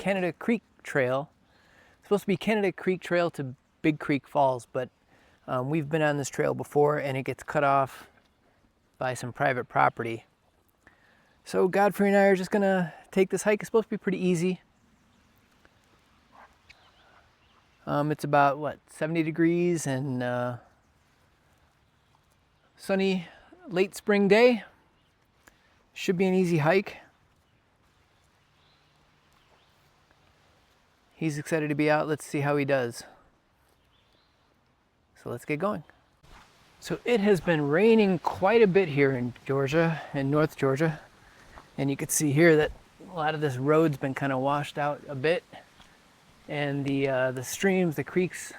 Canada Creek Trail. It's supposed to be Canada Creek Trail to Big Creek Falls, but we've been on this trail before and it gets cut off by some private property. So Godfrey and I are just gonna take this hike. It's supposed to be pretty easy. It's about, what, 70 degrees and sunny late spring day. Should be an easy hike. He's excited to be out. Let's see how he does. So let's get going. So it has been raining quite a bit here in Georgia, in North Georgia. And you can see here that a lot of this road's been kind of washed out a bit. And the streams, the creeks,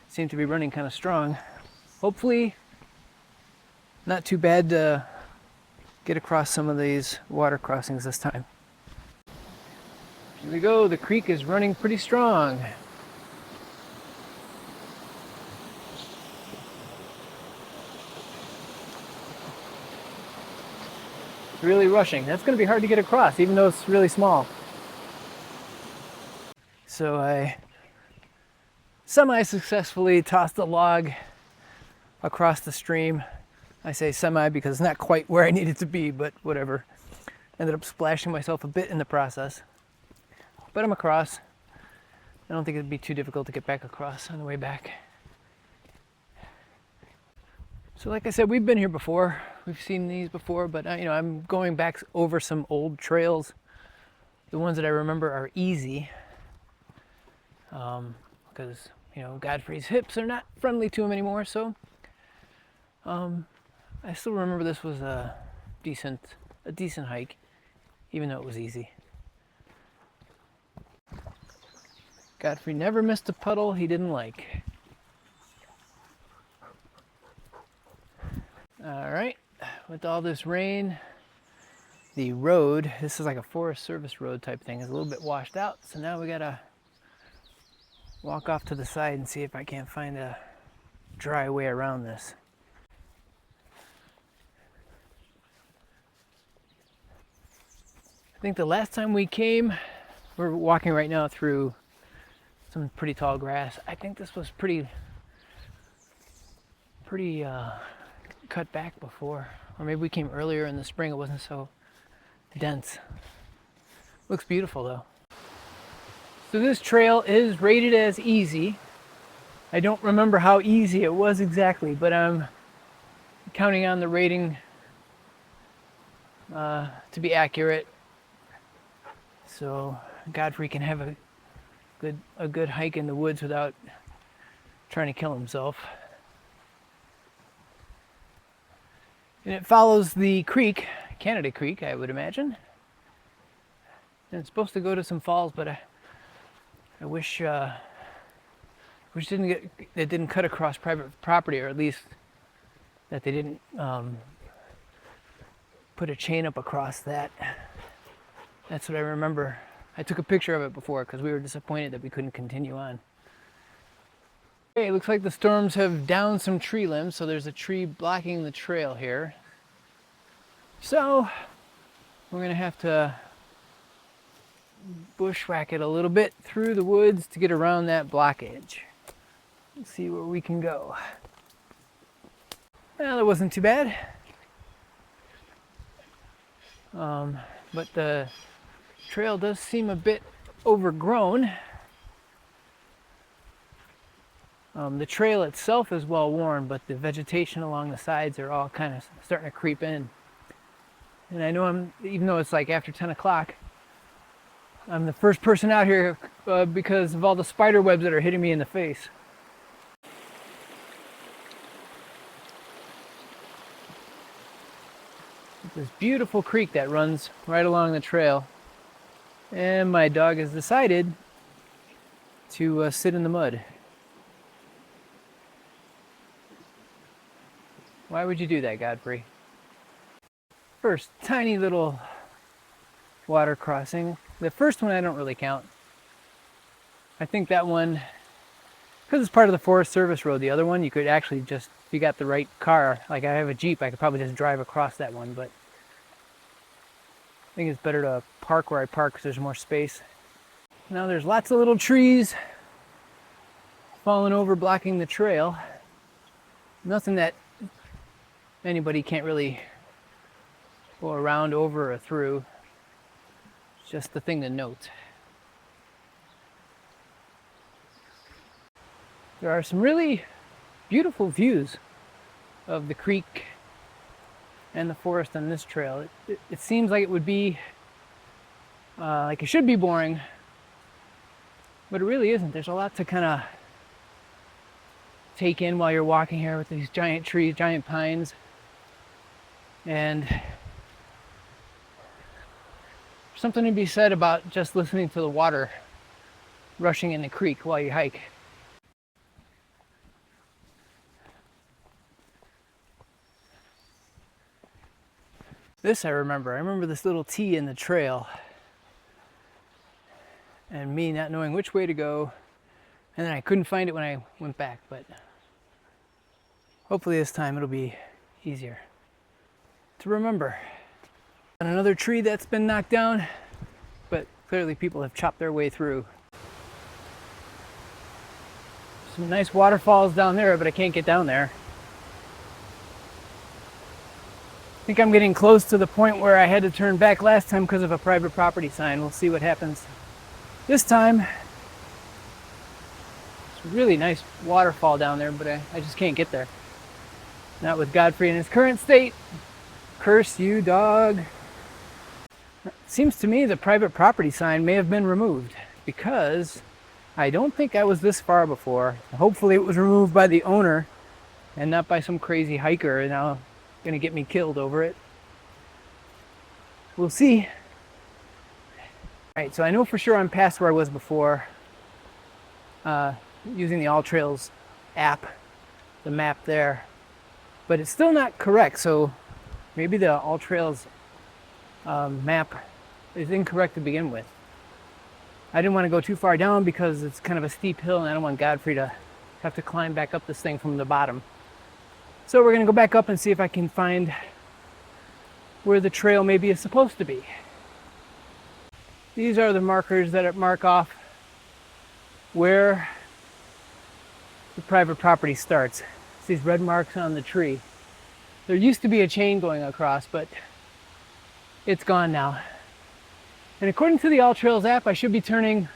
seem to be running kind of strong. Hopefully not too bad to get across some of these water crossings this time. Here we go, the creek is running pretty strong. It's really rushing. That's going to be hard to get across, even though it's really small. So I semi-successfully tossed the log across the stream. I say semi because it's not quite where I needed to be, but whatever. Ended up splashing myself a bit in the process. But I'm across. I don't think it'd be too difficult to get back across on the way back. So like I said, we've been here before. We've seen these before, but I'm going back over some old trails. The ones that I remember are easy. Because, Godfrey's hips are not friendly to him anymore, so I still remember this was a decent hike, even though it was easy. Godfrey never missed a puddle he didn't like. All right, with all this rain, the road, this is like a Forest Service road type thing, is a little bit washed out. So now we gotta walk off to the side and see if I can't find a dry way around this. I think the last time we came, we're walking right now through some pretty tall grass. I think this was pretty cut back before. Or maybe we came earlier in the spring, it wasn't so dense. Looks beautiful though. So this trail is rated as easy. I don't remember how easy it was exactly, but I'm counting on the rating to be accurate. So Godfrey can have a good hike in the woods without trying to kill himself. And it follows the creek, Canada Creek, I would imagine. And it's supposed to go to some falls, but I wish it didn't cut across private property, or at least that they didn't put a chain up across that. That's what I remember. I took a picture of it before because we were disappointed that we couldn't continue on. Okay, it looks like the storms have downed some tree limbs, so there's a tree blocking the trail here. So we're gonna have to bushwhack it a little bit through the woods to get around that blockage. Let's see where we can go. Well, that wasn't too bad. But the trail does seem a bit overgrown. The trail itself is well worn, but the vegetation along the sides are all kind of starting to creep in. And I know even though it's like after 10 o'clock, I'm the first person out here because of all the spider webs that are hitting me in the face. This beautiful creek that runs right along the trail. And my dog has decided to sit in the mud. Why would you do that, Godfrey? First tiny little water crossing. The first one I don't really count. I think that one, because it's part of the Forest Service road, the other one you could actually just, if you got the right car, like I have a Jeep, I could probably just drive across that one, but I think it's better to park where I park because there's more space. Now there's lots of little trees falling over, blocking the trail. Nothing that anybody can't really go around, over, or through. It's just the thing to note. There are some really beautiful views of the creek and the forest on this trail. It seems like it would be, like it should be boring, but it really isn't. There's a lot to kind of take in while you're walking here with these giant trees, giant pines, and something to be said about just listening to the water rushing in the creek while you hike. This I remember this little T in the trail and me not knowing which way to go, and then I couldn't find it when I went back, but hopefully this time it'll be easier to remember. And another tree that's been knocked down, but clearly people have chopped their way through. Some nice waterfalls down there, but I can't get down there. I think I'm getting close to the point where I had to turn back last time because of a private property sign. We'll see what happens this time. It's a really nice waterfall down there, but I just can't get there. Not with Godfrey in his current state. Curse you, dog. It seems to me the private property sign may have been removed because I don't think I was this far before. Hopefully it was removed by the owner and not by some crazy hiker now gonna get me killed over it. We'll see. All right, so I know for sure I'm past where I was before, using the AllTrails app, the map there, but it's still not correct. So maybe the AllTrails map is incorrect to begin with. I didn't want to go too far down because it's kind of a steep hill and I don't want Godfrey to have to climb back up this thing from the bottom. So we're going to go back up and see if I can find where the trail maybe is supposed to be. These are the markers that mark off where the private property starts. It's these red marks on the tree. There used to be a chain going across, but it's gone now. And according to the AllTrails app, I should be turning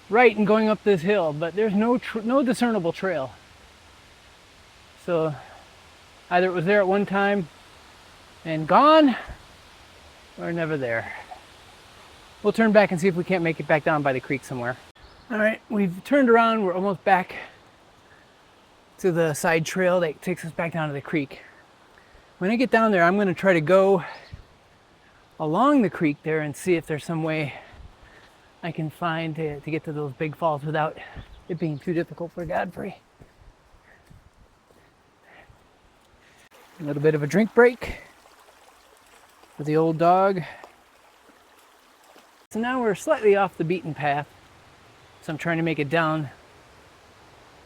right and going up this hill, but there's no discernible trail. So either it was there at one time and gone, or never there. We'll turn back and see if we can't make it back down by the creek somewhere. All right, we've turned around. We're almost back to the side trail that takes us back down to the creek. When I get down there, I'm going to try to go along the creek there and see if there's some way I can find to get to those big falls without it being too difficult for Godfrey. A little bit of a drink break for the old dog. So now we're slightly off the beaten path. So I'm trying to make it down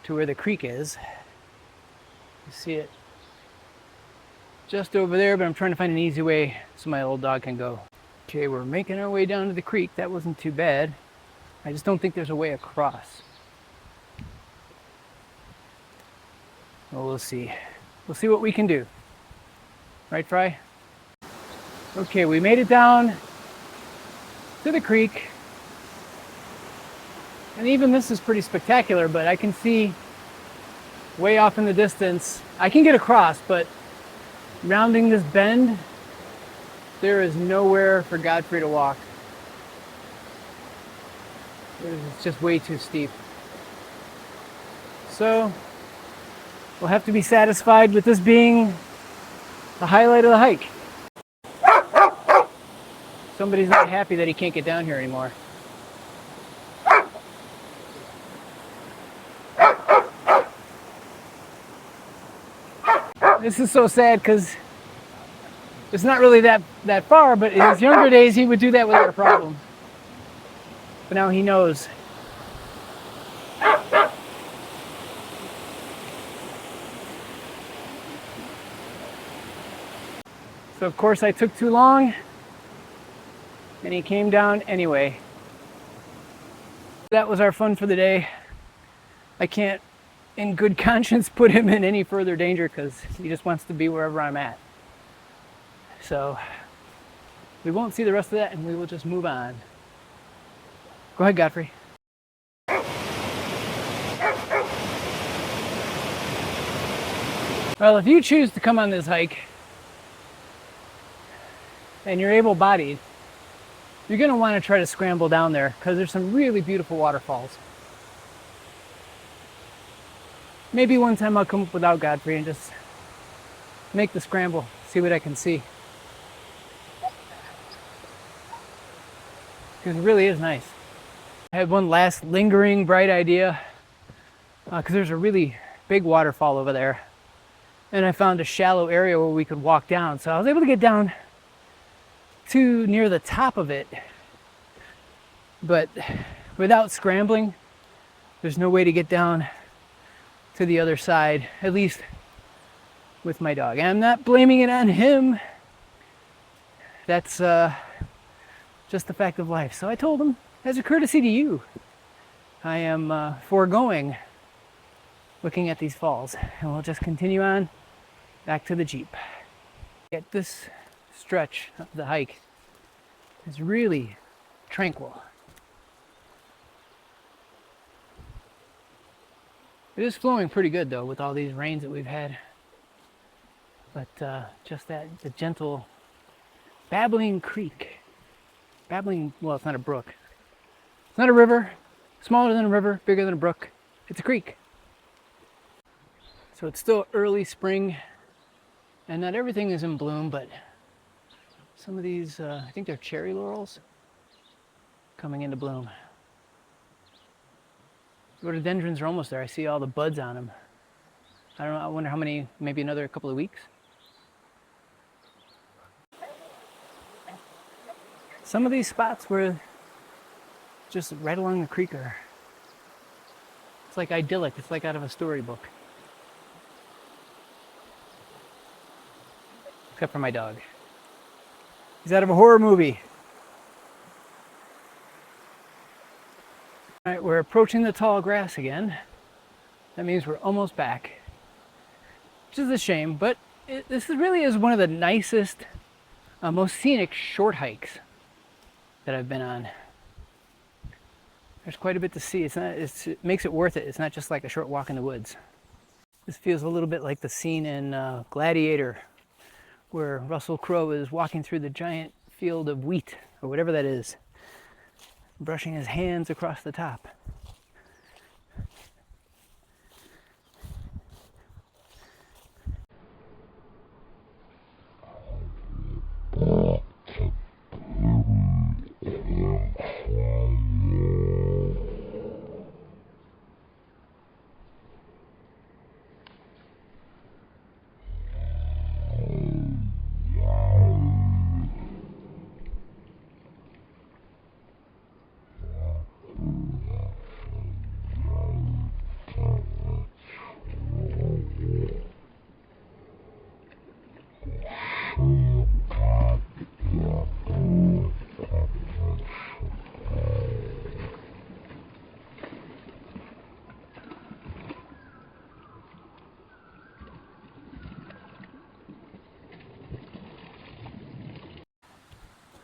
to where the creek is. You see it just over there, but I'm trying to find an easy way so my old dog can go. Okay, we're making our way down to the creek. That wasn't too bad. I just don't think there's a way across. Well, we'll see. We'll see what we can do. Right, Fry? Okay, we made it down to the creek. And even this is pretty spectacular, but I can see way off in the distance. I can get across, but rounding this bend, there is nowhere for Godfrey to walk. It's just way too steep. So we'll have to be satisfied with this being the highlight of the hike. Somebody's not happy that he can't get down here anymore. This is so sad because it's not really that far, but in his younger days he would do that without a problem. But now he knows. So of course I took too long and he came down anyway. that was our fun for the day. I can't, in good conscience, put him in any further danger because he just wants to be wherever I'm at. So we won't see the rest of that and we will just move on. Go ahead, Godfrey. Well, if you choose to come on this hike and you're able-bodied, you're going to want to try to scramble down there because there's some really beautiful waterfalls. Maybe one time I'll come up without Godfrey and just make the scramble, see what I can see. Because it really is nice. I had one last lingering bright idea because there's a really big waterfall over there. And I found a shallow area where we could walk down. So I was able to get down to near the top of it. But without scrambling, there's no way to get down to the other side, at least with my dog. And I'm not blaming it on him. That's just the fact of life. So I told him, as a courtesy to you, I am foregoing looking at these falls, and we'll just continue on back to the Jeep. At this stretch of the hike is really tranquil. It is flowing pretty good though with all these rains that we've had. But just the gentle babbling creek. Babbling, well, it's not a brook. It's not a river. Smaller than a river, bigger than a brook. It's a creek. So it's still early spring, and not everything is in bloom, but some of these, I think they're cherry laurels, coming into bloom. Rhododendrons are almost there. I see all the buds on them. I don't know, I wonder how many, maybe another couple of weeks. Some of these spots were just right along the creek are, it's like idyllic. It's like out of a storybook. Except for my dog. He's out of a horror movie. All right, we're approaching the tall grass again. That means we're almost back, which is a shame, but this really is one of the nicest, most scenic short hikes that I've been on. There's quite a bit to see. It makes it worth it. It's not just like a short walk in the woods. This feels a little bit like the scene in Gladiator, where Russell Crowe is walking through the giant field of wheat, or whatever that is, brushing his hands across the top.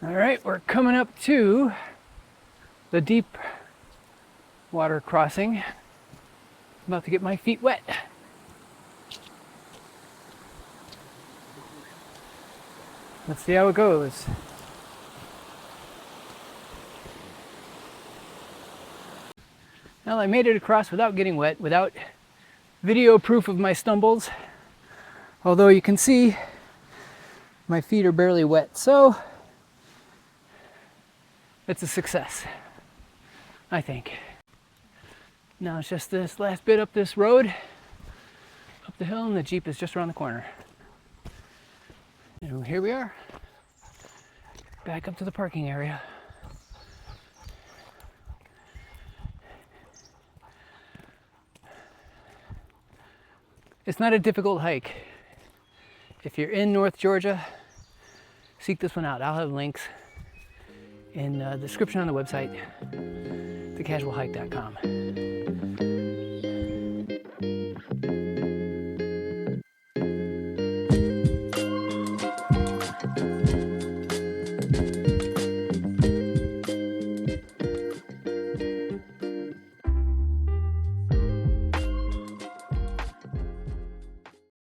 All right, we're coming up to the deep water crossing. I'm about to get my feet wet. Let's see how it goes. Well, I made it across without getting wet, without video proof of my stumbles. Although you can see my feet are barely wet, so it's a success, I think. Now it's just this last bit up this road, up the hill, and the Jeep is just around the corner. And here we are, back up to the parking area. It's not a difficult hike. If you're in North Georgia, seek this one out. I'll have links in the description on the website. The thecasualhike.com.